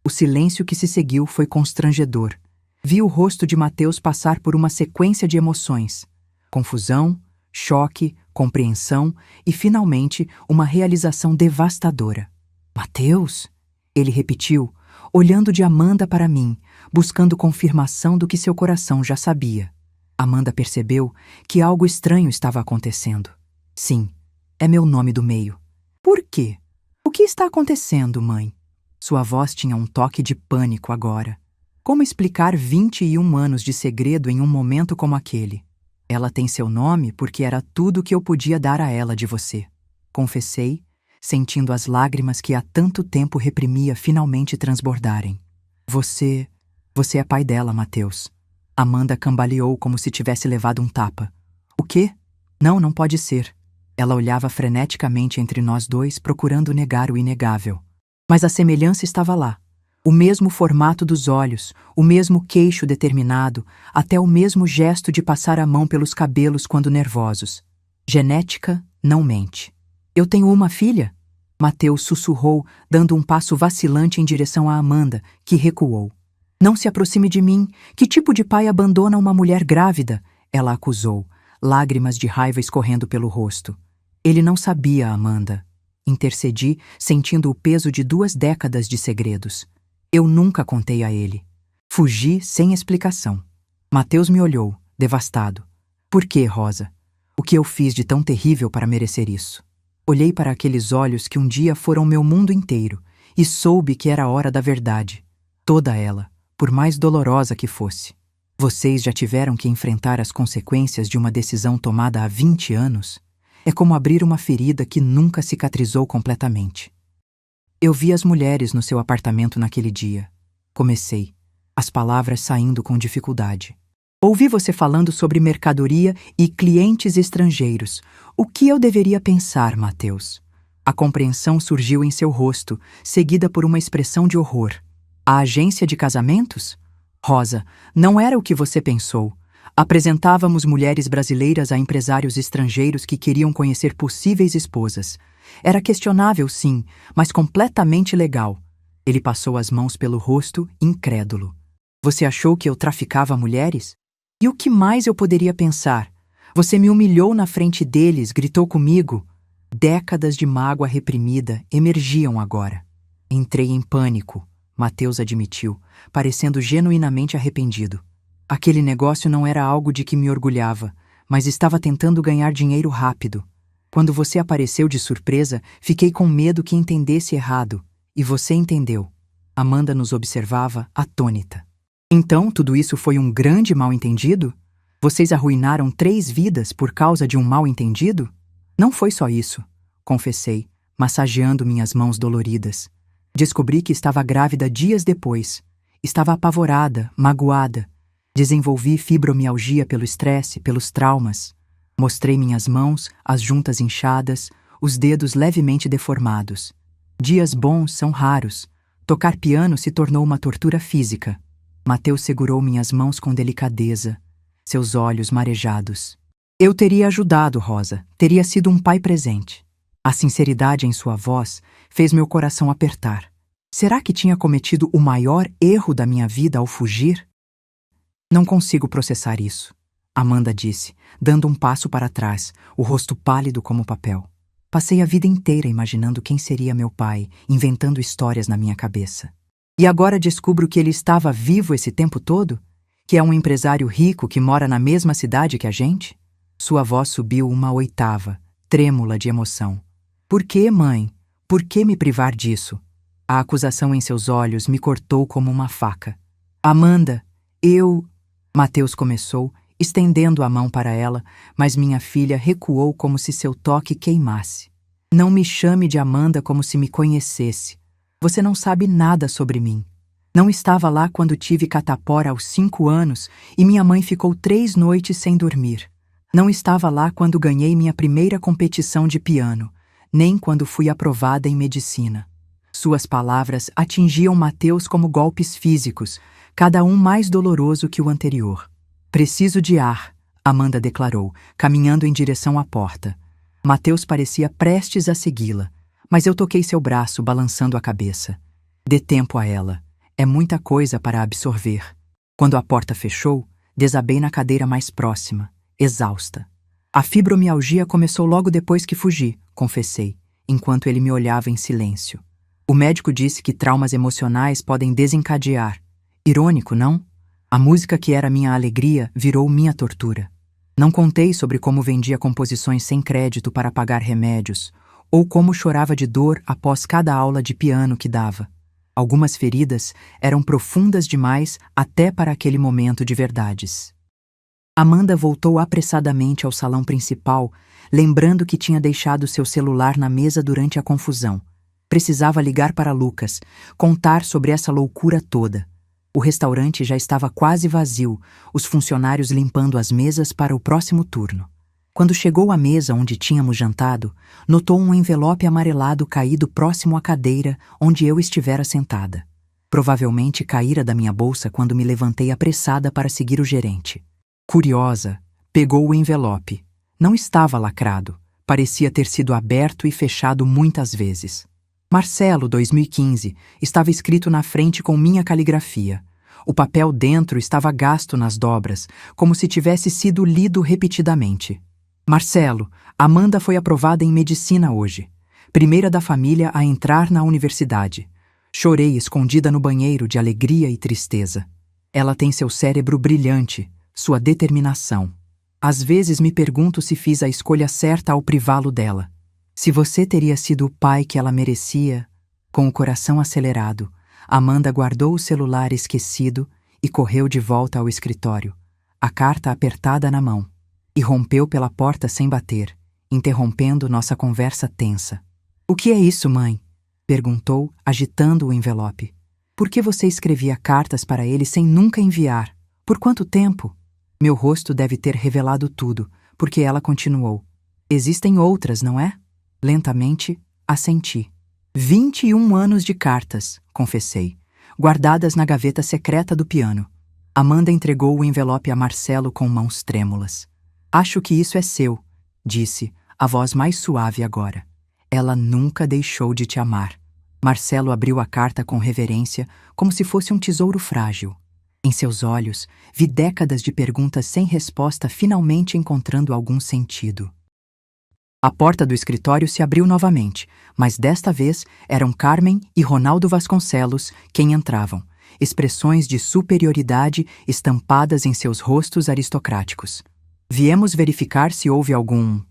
Speaker 1: O silêncio que se seguiu foi constrangedor. Vi o rosto de Mateus passar por uma sequência de emoções. Confusão, choque, compreensão e, finalmente, uma realização devastadora. "Mateus?" ele repetiu, olhando de Amanda para mim, buscando confirmação do que seu coração já sabia. Amanda percebeu que algo estranho estava acontecendo. "Sim, é meu nome do meio." "Por quê? O que está acontecendo, mãe?" Sua voz tinha um toque de pânico agora. Como explicar 21 anos de segredo em um momento como aquele? "Ela tem seu nome porque era tudo o que eu podia dar a ela de você." Confessei, sentindo as lágrimas que há tanto tempo reprimia finalmente transbordarem. Você é pai dela, Mateus." Amanda cambaleou como se tivesse levado um tapa. "O quê? Não pode ser." Ela olhava freneticamente entre nós dois, procurando negar o inegável. Mas a semelhança estava lá. O mesmo formato dos olhos, o mesmo queixo determinado, até o mesmo gesto de passar a mão pelos cabelos quando nervosos. Genética não mente. "Eu tenho uma filha?" Mateus sussurrou, dando um passo vacilante em direção a Amanda, que recuou. "Não se aproxime de mim. Que tipo de pai abandona uma mulher grávida?" ela acusou, lágrimas de raiva escorrendo pelo rosto. Ele não sabia, Amanda. Intercedi, sentindo o peso de 2 décadas de segredos. Eu nunca contei a ele. Fugi sem explicação. Mateus me olhou, devastado. Por que, Rosa? O que eu fiz de tão terrível para merecer isso? Olhei para aqueles olhos que um dia foram meu mundo inteiro e soube que era a hora da verdade. Toda ela, por mais dolorosa que fosse. Vocês já tiveram que enfrentar as consequências de uma decisão tomada há 20 anos? É como abrir uma ferida que nunca cicatrizou completamente. Eu vi as mulheres no seu apartamento naquele dia. Comecei, as palavras saindo com dificuldade. Ouvi você falando sobre mercadoria e clientes estrangeiros. O que eu deveria pensar, Mateus? A compreensão surgiu em seu rosto, seguida por uma expressão de horror. A agência de casamentos? Rosa, não era o que você pensou. Apresentávamos mulheres brasileiras a empresários estrangeiros que queriam conhecer possíveis esposas. Era questionável, sim, mas completamente legal. Ele passou as mãos pelo rosto, incrédulo. Você achou que eu traficava mulheres? E o que mais eu poderia pensar? Você me humilhou na frente deles, gritou comigo. Décadas de mágoa reprimida emergiam agora. Entrei em pânico, Mateus admitiu, parecendo genuinamente arrependido. Aquele negócio não era algo de que me orgulhava, mas estava tentando ganhar dinheiro rápido. Quando você apareceu de surpresa, fiquei com medo que entendesse errado. E você entendeu. Amanda nos observava, atônita. Então, tudo isso foi um grande mal-entendido? Vocês arruinaram 3 vidas por causa de um mal-entendido? Não foi só isso, confessei, massageando minhas mãos doloridas. Descobri que estava grávida dias depois. Estava apavorada, magoada. Desenvolvi fibromialgia pelo estresse, pelos traumas. Mostrei minhas mãos, as juntas inchadas, os dedos levemente deformados. Dias bons são raros. Tocar piano se tornou uma tortura física. Mateus segurou minhas mãos com delicadeza, seus olhos marejados. Eu teria ajudado, Rosa, teria sido um pai presente. A sinceridade em sua voz fez meu coração apertar. Será que tinha cometido o maior erro da minha vida ao fugir? Não consigo processar isso, Amanda disse, dando um passo para trás, o rosto pálido como papel. Passei a vida inteira imaginando quem seria meu pai, inventando histórias na minha cabeça. E agora descubro que ele estava vivo esse tempo todo? Que é um empresário rico que mora na mesma cidade que a gente? Sua voz subiu uma oitava, trêmula de emoção. Por que, mãe? Por que me privar disso? A acusação em seus olhos me cortou como uma faca. Amanda, eu... Mateus começou, estendendo a mão para ela, mas minha filha recuou como se seu toque queimasse. Não me chame de Amanda como se me conhecesse. Você não sabe nada sobre mim. Não estava lá quando tive catapora aos 5 anos e minha mãe ficou 3 noites sem dormir. Não estava lá quando ganhei minha primeira competição de piano, nem quando fui aprovada em medicina. Suas palavras atingiam Mateus como golpes físicos, cada um mais doloroso que o anterior. Preciso de ar, Amanda declarou, caminhando em direção à porta. Mateus parecia prestes a segui-la, mas eu toquei seu braço, balançando a cabeça. Dê tempo a ela. É muita coisa para absorver. Quando a porta fechou, desabei na cadeira mais próxima, exausta. A fibromialgia começou logo depois que fugi, confessei, enquanto ele me olhava em silêncio. O médico disse que traumas emocionais podem desencadear. Irônico, não? A música que era minha alegria virou minha tortura. Não contei sobre como vendia composições sem crédito para pagar remédios, ou como chorava de dor após cada aula de piano que dava. Algumas feridas eram profundas demais até para aquele momento de verdades. Amanda voltou apressadamente ao salão principal, lembrando que tinha deixado seu celular na mesa durante a confusão. Precisava ligar para Lucas, contar sobre essa loucura toda. O restaurante já estava quase vazio, os funcionários limpando as mesas para o próximo turno. Quando chegou à mesa onde tínhamos jantado, notou um envelope amarelado caído próximo à cadeira onde eu estivera sentada. Provavelmente caíra da minha bolsa quando me levantei apressada para seguir o gerente. Curiosa, pegou o envelope. Não estava lacrado. Parecia ter sido aberto e fechado muitas vezes. Marcelo, 2015, estava escrito na frente com minha caligrafia. O papel dentro estava gasto nas dobras, como se tivesse sido lido repetidamente. Marcelo, Amanda foi aprovada em medicina hoje. primeira da família a entrar na universidade. Chorei escondida no banheiro de alegria e tristeza. Ela tem seu cérebro brilhante, sua determinação. Às vezes me pergunto se fiz a escolha certa ao privá-lo dela. Se você teria sido o pai que ela merecia. Com o coração acelerado, Amanda guardou o celular esquecido e correu de volta ao escritório, a carta apertada na mão, e rompeu pela porta sem bater, interrompendo nossa conversa tensa. "O que é isso, mãe?" perguntou, agitando o envelope. "Por que você escrevia cartas para ele sem nunca enviar? Por quanto tempo?" Meu rosto deve ter revelado tudo, porque ela continuou. "Existem outras, não é?" Lentamente, assenti. 21 anos de cartas, confessei, guardadas na gaveta secreta do piano. Amanda entregou o envelope a Marcelo com mãos trêmulas. "Acho que isso é seu", disse, a voz mais suave agora. "Ela nunca deixou de te amar." Marcelo abriu a carta com reverência, como se fosse um tesouro frágil. Em seus olhos, vi décadas de perguntas sem resposta finalmente encontrando algum sentido. A porta do escritório se abriu novamente, mas desta vez eram Carmen e Ronaldo Vasconcelos quem entravam, expressões de superioridade estampadas em seus rostos aristocráticos. "Viemos verificar se houve algum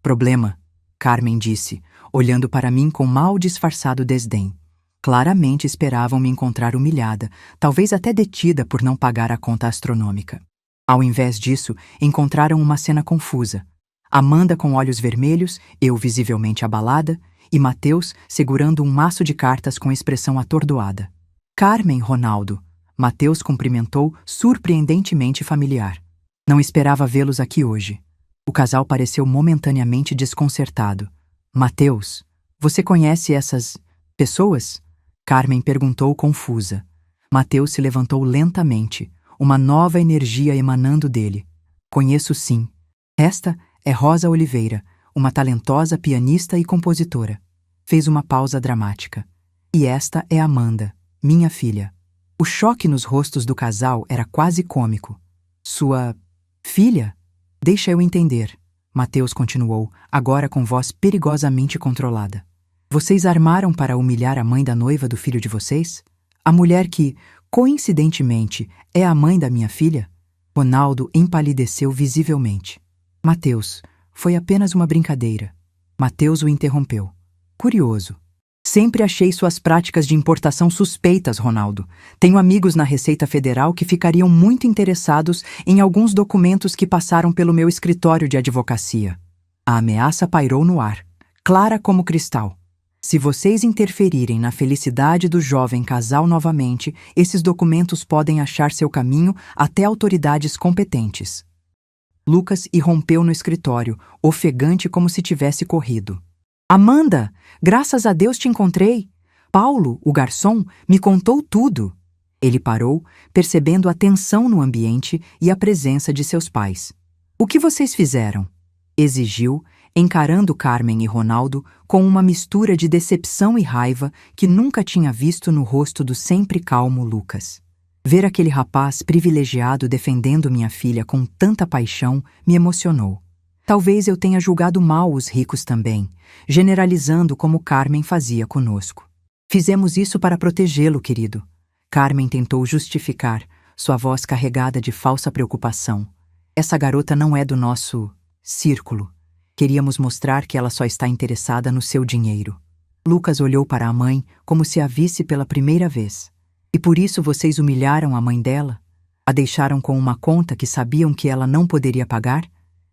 Speaker 1: problema", Carmen disse, olhando para mim com mal disfarçado desdém. Claramente esperavam me encontrar humilhada, talvez até detida por não pagar a conta astronômica. Ao invés disso, encontraram uma cena confusa. Amanda com olhos vermelhos, eu visivelmente abalada, e Mateus segurando um maço de cartas com expressão atordoada. "Carmen, Ronaldo", Mateus cumprimentou, surpreendentemente familiar. "Não esperava vê-los aqui hoje." O casal pareceu momentaneamente desconcertado. "Mateus, você conhece essas pessoas?" Carmen perguntou confusa. Mateus se levantou lentamente, uma nova energia emanando dele. "Conheço sim. Esta é Rosa Oliveira, uma talentosa pianista e compositora." Fez uma pausa dramática. "E esta é Amanda, minha filha." O choque nos rostos do casal era quase cômico. "Sua filha? Deixa eu entender." Mateus continuou, agora com voz perigosamente controlada. "Vocês armaram para humilhar a mãe da noiva do filho de vocês? A mulher que, coincidentemente, é a mãe da minha filha?" Ronaldo empalideceu visivelmente. "Mateus, foi apenas uma brincadeira." Mateus o interrompeu. "Curioso. Sempre achei suas práticas de importação suspeitas, Ronaldo. Tenho amigos na Receita Federal que ficariam muito interessados em alguns documentos que passaram pelo meu escritório de advocacia." A ameaça pairou no ar, clara como cristal. "Se vocês interferirem na felicidade do jovem casal novamente, esses documentos podem achar seu caminho até autoridades competentes." Lucas irrompeu no escritório, ofegante como se tivesse corrido. "Amanda, graças a Deus te encontrei. Paulo, o garçom, me contou tudo." Ele parou, percebendo a tensão no ambiente e a presença de seus pais. "O que vocês fizeram?" exigiu, encarando Carmen e Ronaldo com uma mistura de decepção e raiva que nunca tinha visto no rosto do sempre calmo Lucas. Ver aquele rapaz privilegiado defendendo minha filha com tanta paixão me emocionou. Talvez eu tenha julgado mal os ricos também, generalizando como Carmen fazia conosco. "Fizemos isso para protegê-lo, querido." Carmen tentou justificar, sua voz carregada de falsa preocupação. "Essa garota não é do nosso círculo. Queríamos mostrar que ela só está interessada no seu dinheiro." Lucas olhou para a mãe como se a visse pela primeira vez. "E por isso vocês humilharam a mãe dela? A deixaram com uma conta que sabiam que ela não poderia pagar?"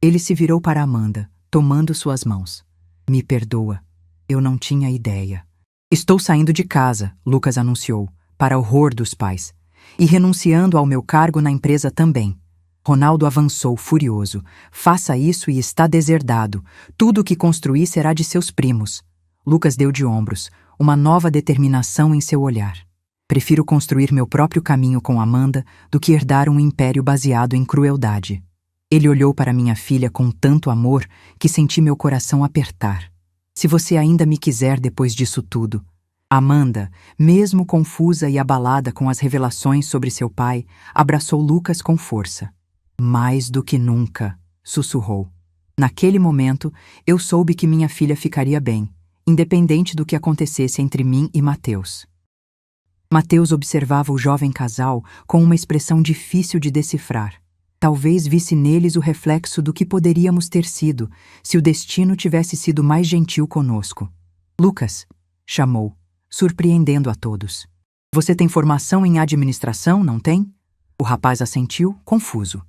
Speaker 1: Ele se virou para Amanda, tomando suas mãos. "Me perdoa. Eu não tinha ideia." "Estou saindo de casa", Lucas anunciou, para horror dos pais. "E renunciando ao meu cargo na empresa também." Ronaldo avançou furioso. "Faça isso e está deserdado. Tudo o que construir será de seus primos." Lucas deu de ombros, uma nova determinação em seu olhar. "Prefiro construir meu próprio caminho com Amanda do que herdar um império baseado em crueldade." Ele olhou para minha filha com tanto amor que senti meu coração apertar. "Se você ainda me quiser depois disso tudo." Amanda, mesmo confusa e abalada com as revelações sobre seu pai, abraçou Lucas com força. "Mais do que nunca", sussurrou. Naquele momento, eu soube que minha filha ficaria bem, independente do que acontecesse entre mim e Mateus. Mateus observava o jovem casal com uma expressão difícil de decifrar. Talvez visse neles o reflexo do que poderíamos ter sido se o destino tivesse sido mais gentil conosco. Lucas, chamou, surpreendendo a todos. Você tem formação em administração, não tem? O rapaz assentiu, confuso.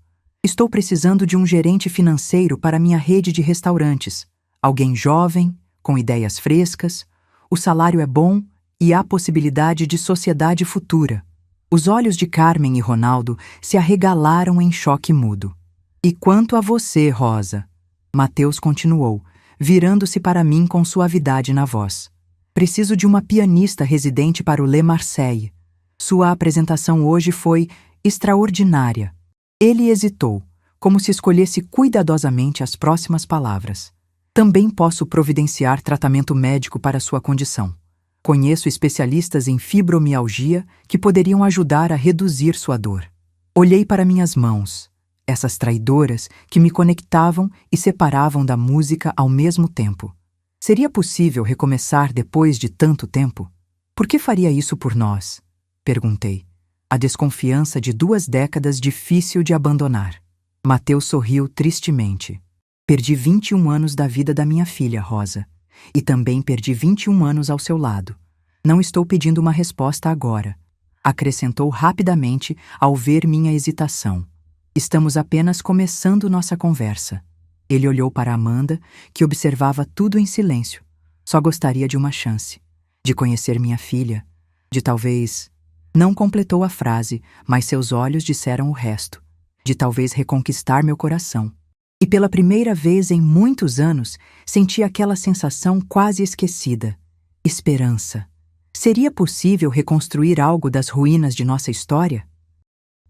Speaker 1: Estou precisando de um gerente financeiro para minha rede de restaurantes. Alguém jovem, com ideias frescas, o salário é bom e há possibilidade de sociedade futura. Os olhos de Carmen e Ronaldo se arregalaram em choque mudo. E quanto a você, Rosa? Mateus continuou, virando-se para mim com suavidade na voz. Preciso de uma pianista residente para o Le Marseille. Sua apresentação hoje foi extraordinária. Ele hesitou, como se escolhesse cuidadosamente as próximas palavras. Também posso providenciar tratamento médico para sua condição. Conheço especialistas em fibromialgia que poderiam ajudar a reduzir sua dor. Olhei para minhas mãos, essas traidoras que me conectavam e separavam da música ao mesmo tempo. Seria possível recomeçar depois de tanto tempo? Por que faria isso por nós? Perguntei. A desconfiança de 2 décadas difícil de abandonar. Mateus sorriu tristemente. Perdi 21 anos da vida da minha filha, Rosa. E também perdi 21 anos ao seu lado. Não estou pedindo uma resposta agora. Acrescentou rapidamente ao ver minha hesitação. Estamos apenas começando nossa conversa. Ele olhou para Amanda, que observava tudo em silêncio. Só gostaria de uma chance. De conhecer minha filha. De talvez... Não completou a frase, mas seus olhos disseram o resto. De talvez reconquistar meu coração. E pela primeira vez em muitos anos, senti aquela sensação quase esquecida. Esperança. Seria possível reconstruir algo das ruínas de nossa história?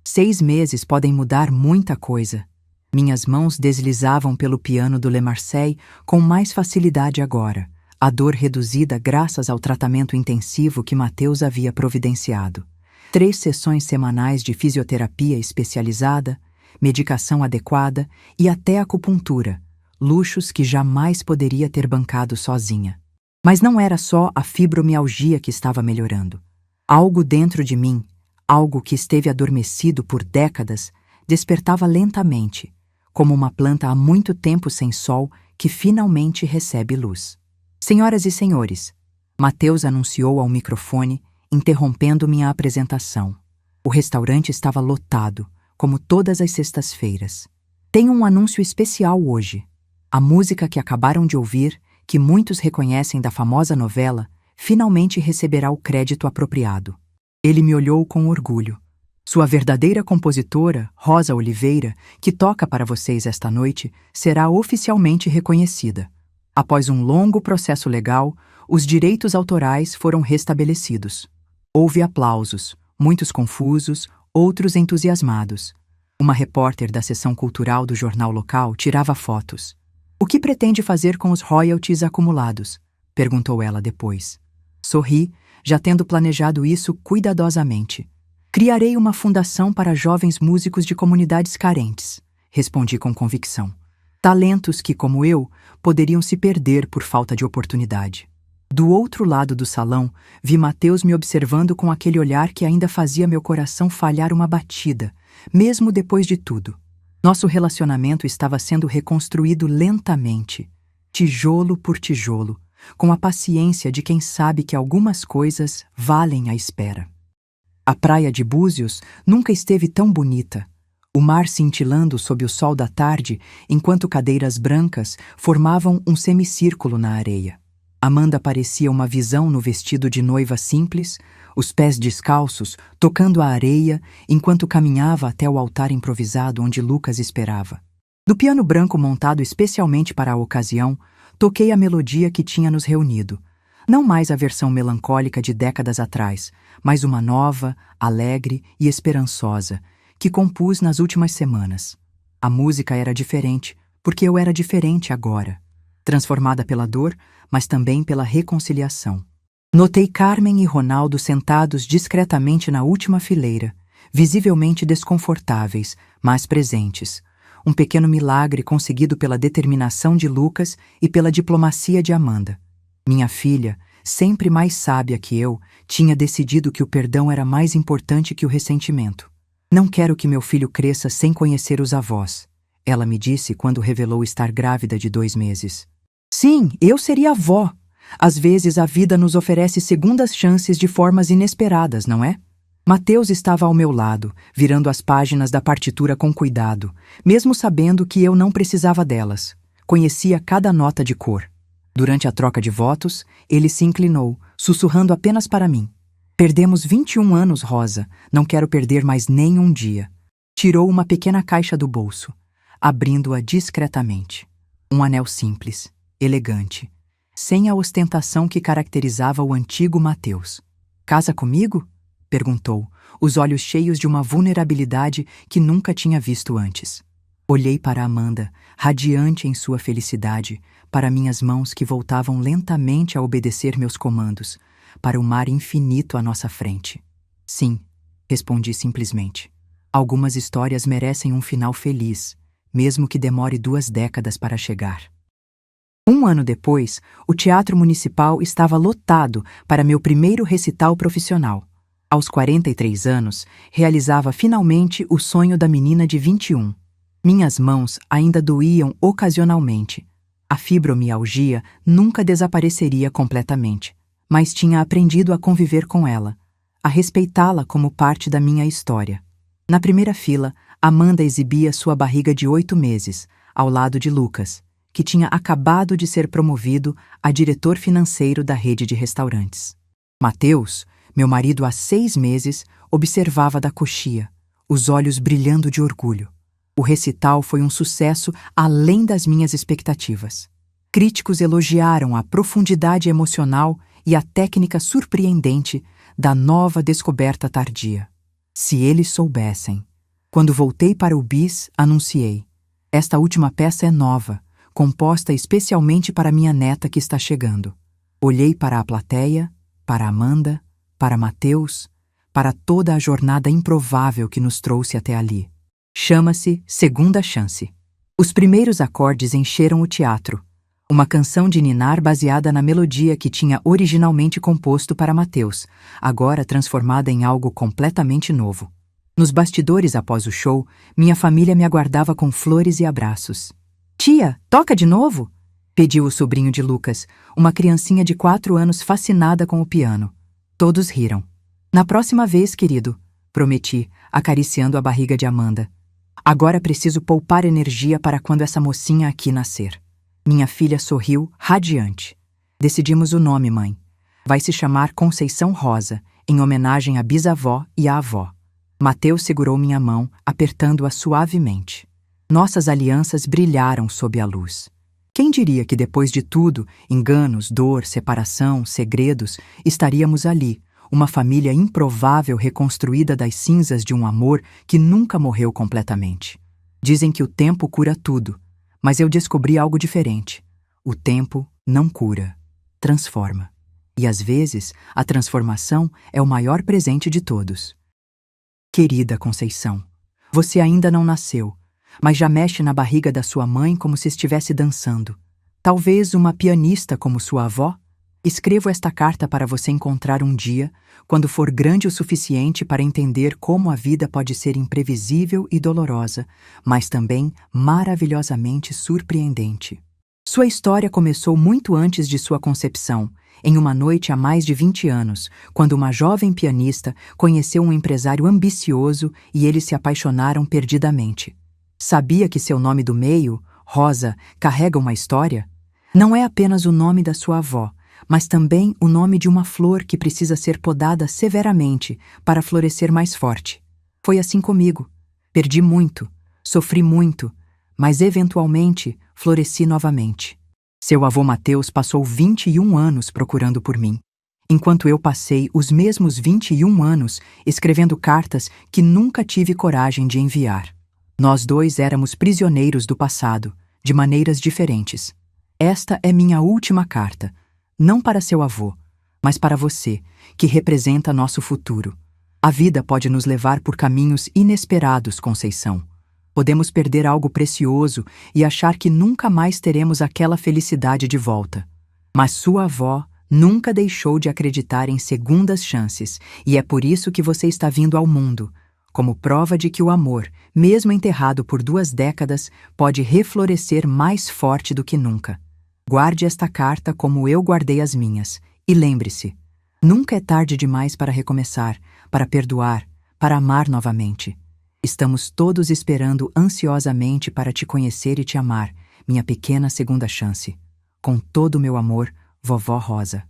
Speaker 1: 6 meses podem mudar muita coisa. Minhas mãos deslizavam pelo piano do Le Marseille com mais facilidade agora, a dor reduzida graças ao tratamento intensivo que Mateus havia providenciado. 3 sessões semanais de fisioterapia especializada, medicação adequada e até acupuntura, luxos que jamais poderia ter bancado sozinha. Mas não era só a fibromialgia que estava melhorando. Algo dentro de mim, algo que esteve adormecido por décadas, despertava lentamente, como uma planta há muito tempo sem sol que finalmente recebe luz. Senhoras e senhores, Mateus anunciou ao microfone, interrompendo minha apresentação. O restaurante estava lotado, como todas as sextas-feiras. Tenho um anúncio especial hoje. A música que acabaram de ouvir, que muitos reconhecem da famosa novela, finalmente receberá o crédito apropriado. Ele me olhou com orgulho. Sua verdadeira compositora, Rosa Oliveira, que toca para vocês esta noite, será oficialmente reconhecida. Após um longo processo legal, os direitos autorais foram restabelecidos. Houve aplausos, muitos confusos, outros entusiasmados. Uma repórter da seção cultural do jornal local tirava fotos. O que pretende fazer com os royalties acumulados? Perguntou ela depois. Sorri, já tendo planejado isso cuidadosamente. Criarei uma fundação para jovens músicos de comunidades carentes, respondi com convicção. Talentos que, como eu, poderiam se perder por falta de oportunidade. Do outro lado do salão, vi Mateus me observando com aquele olhar que ainda fazia meu coração falhar uma batida, mesmo depois de tudo. Nosso relacionamento estava sendo reconstruído lentamente, tijolo por tijolo, com a paciência de quem sabe que algumas coisas valem a espera. A praia de Búzios nunca esteve tão bonita. O mar cintilando sob o sol da tarde, enquanto cadeiras brancas formavam um semicírculo na areia. Amanda parecia uma visão no vestido de noiva simples, os pés descalços, tocando a areia, enquanto caminhava até o altar improvisado onde Lucas esperava. Do piano branco montado especialmente para a ocasião, toquei a melodia que tinha nos reunido. Não mais a versão melancólica de décadas atrás, mas uma nova, alegre e esperançosa, que compus nas últimas semanas. A música era diferente, porque eu era diferente agora. Transformada pela dor, mas também pela reconciliação. Notei Carmen e Ronaldo sentados discretamente na última fileira, visivelmente desconfortáveis, mas presentes. Um pequeno milagre conseguido pela determinação de Lucas e pela diplomacia de Amanda. Minha filha, sempre mais sábia que eu, tinha decidido que o perdão era mais importante que o ressentimento. Não quero que meu filho cresça sem conhecer os avós, ela me disse quando revelou estar grávida de 2 meses. Sim, eu seria avó. Às vezes a vida nos oferece segundas chances de formas inesperadas, não é? Mateus estava ao meu lado, virando as páginas da partitura com cuidado, mesmo sabendo que eu não precisava delas. Conhecia cada nota de cor. Durante a troca de votos, ele se inclinou, sussurrando apenas para mim. Perdemos 21 anos, Rosa. Não quero perder mais nem um dia. Tirou uma pequena caixa do bolso, abrindo-a discretamente. Um anel simples, elegante, sem a ostentação que caracterizava o antigo Mateus. Casa comigo? Perguntou, os olhos cheios de uma vulnerabilidade que nunca tinha visto antes. Olhei para Amanda, radiante em sua felicidade, para minhas mãos que voltavam lentamente a obedecer meus comandos, para o mar infinito à nossa frente. Sim, respondi simplesmente. Algumas histórias merecem um final feliz, mesmo que demore 2 décadas para chegar. 1 ano depois, o Teatro Municipal estava lotado para meu primeiro recital profissional. Aos 43 anos, realizava finalmente o sonho da menina de 21. Minhas mãos ainda doíam ocasionalmente. A fibromialgia nunca desapareceria completamente, mas tinha aprendido a conviver com ela, a respeitá-la como parte da minha história. Na primeira fila, Amanda exibia sua barriga de 8 meses, ao lado de Lucas, que tinha acabado de ser promovido a diretor financeiro da rede de restaurantes. Mateus, meu marido há 6 meses, observava da coxia, os olhos brilhando de orgulho. O recital foi um sucesso além das minhas expectativas. Críticos elogiaram a profundidade emocional e a técnica surpreendente da nova descoberta tardia. Se eles soubessem. Quando voltei para o bis, anunciei. Esta última peça é nova, composta especialmente para minha neta que está chegando. Olhei para a plateia, para Amanda, para Mateus, para toda a jornada improvável que nos trouxe até ali. Chama-se Segunda Chance. Os primeiros acordes encheram o teatro. Uma canção de ninar baseada na melodia que tinha originalmente composto para Mateus, agora transformada em algo completamente novo. Nos bastidores após o show, minha família me aguardava com flores e abraços. Tia, toca de novo? Pediu o sobrinho de Lucas, uma criancinha de 4 anos fascinada com o piano. Todos riram. Na próxima vez, querido, prometi, acariciando a barriga de Amanda. Agora preciso poupar energia para quando essa mocinha aqui nascer. Minha filha sorriu, radiante. Decidimos o nome, mãe. Vai se chamar Conceição Rosa, em homenagem à bisavó e à avó. Mateus segurou minha mão, apertando-a suavemente. Nossas alianças brilharam sob a luz. Quem diria que depois de tudo, enganos, dor, separação, segredos, estaríamos ali, uma família improvável reconstruída das cinzas de um amor que nunca morreu completamente. Dizem que o tempo cura tudo, mas eu descobri algo diferente. O tempo não cura, transforma. E às vezes, a transformação é o maior presente de todos. Querida Conceição, você ainda não nasceu, mas já mexe na barriga da sua mãe como se estivesse dançando. Talvez uma pianista como sua avó? Escrevo esta carta para você encontrar um dia, quando for grande o suficiente para entender como a vida pode ser imprevisível e dolorosa, mas também maravilhosamente surpreendente. Sua história começou muito antes de sua concepção, em uma noite há mais de 20 anos, quando uma jovem pianista conheceu um empresário ambicioso e eles se apaixonaram perdidamente. Sabia que seu nome do meio, Rosa, carrega uma história? Não é apenas o nome da sua avó, mas também o nome de uma flor que precisa ser podada severamente para florescer mais forte. Foi assim comigo. Perdi muito, sofri muito, mas eventualmente floresci novamente. Seu avô Mateus passou 21 anos procurando por mim, enquanto eu passei os mesmos 21 anos escrevendo cartas que nunca tive coragem de enviar. Nós dois éramos prisioneiros do passado, de maneiras diferentes. Esta é minha última carta, não para seu avô, mas para você, que representa nosso futuro. A vida pode nos levar por caminhos inesperados, Conceição. Podemos perder algo precioso e achar que nunca mais teremos aquela felicidade de volta. Mas sua avó nunca deixou de acreditar em segundas chances, e é por isso que você está vindo ao mundo, como prova de que o amor, mesmo enterrado por 2 décadas, pode reflorescer mais forte do que nunca. Guarde esta carta como eu guardei as minhas, e lembre-se, nunca é tarde demais para recomeçar, para perdoar, para amar novamente. Estamos todos esperando ansiosamente para te conhecer e te amar, minha pequena segunda chance. Com todo o meu amor, Vovó Rosa.